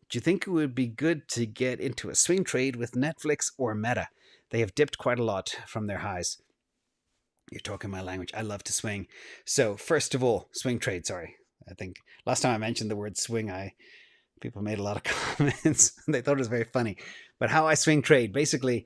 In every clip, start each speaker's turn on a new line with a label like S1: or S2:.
S1: Do you think it would be good to get into a swing trade with Netflix or Meta? They have dipped quite a lot from their highs. You're talking my language. I love to swing. So first of all, swing trade. Sorry, I think last time I mentioned the word swing, people made a lot of comments. They thought it was very funny. But how I swing trade, basically,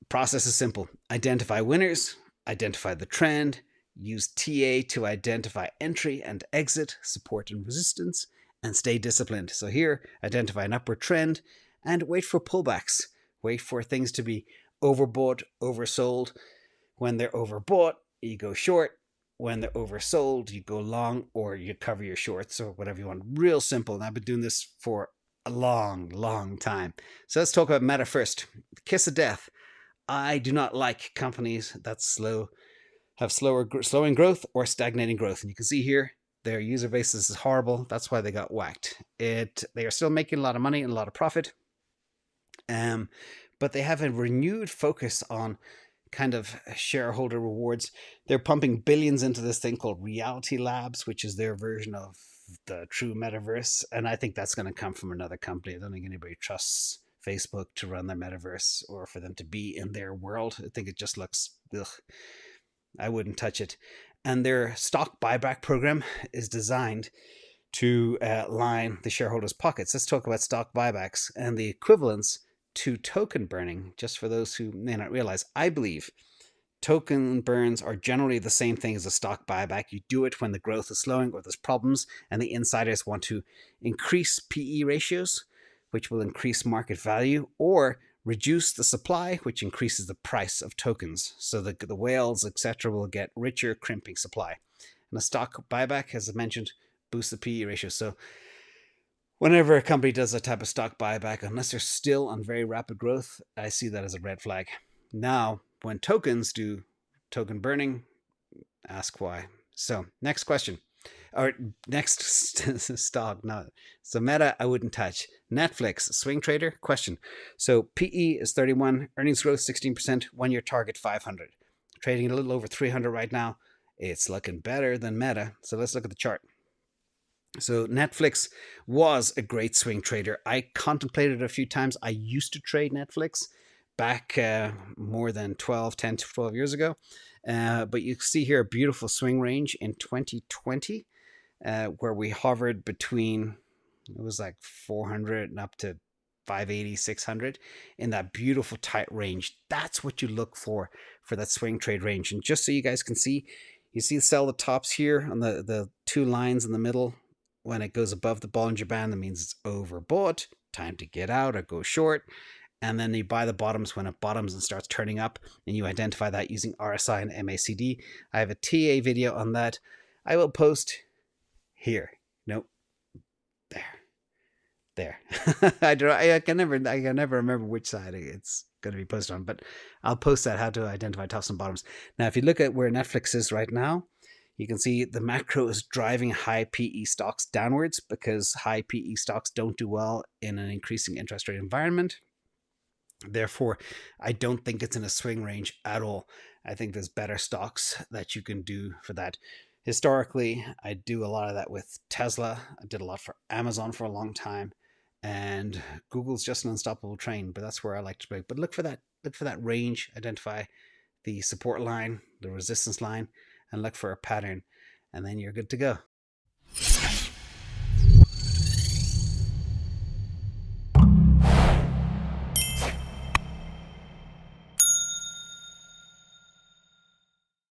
S1: process is simple. Identify winners, identify the trend, use TA to identify entry and exit, support and resistance, and stay disciplined. So here, identify an upward trend and wait for pullbacks. Wait for things to be overbought, oversold. When they're overbought, you go short. When they're oversold, you go long or you cover your shorts or whatever you want. Real simple. And I've been doing this for a long, long time. So let's talk about Meta first. Kiss of death. I do not like companies that have slowing growth or stagnating growth. And you can see here, their user base is horrible. That's why they got whacked. They are still making a lot of money and a lot of profit. But they have a renewed focus on kind of shareholder rewards. They're pumping billions into this thing called Reality Labs, which is their version of the true metaverse. And I think that's going to come from another company. I don't think anybody trusts Facebook to run their metaverse or for them to be in their world. I think it just looks, ugh. I wouldn't touch it. And their stock buyback program is designed to line the shareholders' pockets. Let's talk about stock buybacks and the equivalence to token burning. Just for those who may not realize, I believe token burns are generally the same thing as a stock buyback. You do it when the growth is slowing or there's problems and the insiders want to increase PE ratios, which will increase market value, or reduce the supply, which increases the price of tokens. So the whales, etc., will get richer, crimping supply. And a stock buyback, as I mentioned, boosts the PE ratio. So whenever a company does a type of stock buyback, unless they're still on very rapid growth, I see that as a red flag. Now, when tokens do token burning, ask why. So next question. Or next stock. No. So Meta, I wouldn't touch. Netflix, swing trader? Question. So PE is 31, earnings growth 16%, 1-year target 500. Trading a little over 300 right now. It's looking better than Meta. So let's look at the chart. So Netflix was a great swing trader. I contemplated it a few times. I used to trade Netflix back more than 10 to 12 years ago. But you see here a beautiful swing range in 2020 where we hovered between, it was like 400 and up to 580, 600 in that beautiful tight range. That's what you look for that swing trade range. And just so you guys can see, you see sell the tops here on the two lines in the middle. When it goes above the Bollinger Band, that means it's overbought, time to get out or go short. And then you buy the bottoms when it bottoms and starts turning up, and you identify that using RSI and MACD. I have a TA video on that. I will post here. Nope. There. I can never remember which side it's going to be posted on, but I'll post that, how to identify tops and bottoms. Now, if you look at where Netflix is right now, you can see the macro is driving high PE stocks downwards because high PE stocks don't do well in an increasing interest rate environment. Therefore, I don't think it's in a swing range at all. I think there's better stocks that you can do for that. Historically, I do a lot of that with Tesla. I did a lot for Amazon for a long time. And Google's just an unstoppable train, but that's where I like to break. But look for that range, identify the support line, the resistance line, and look for a pattern, and then you're good to go.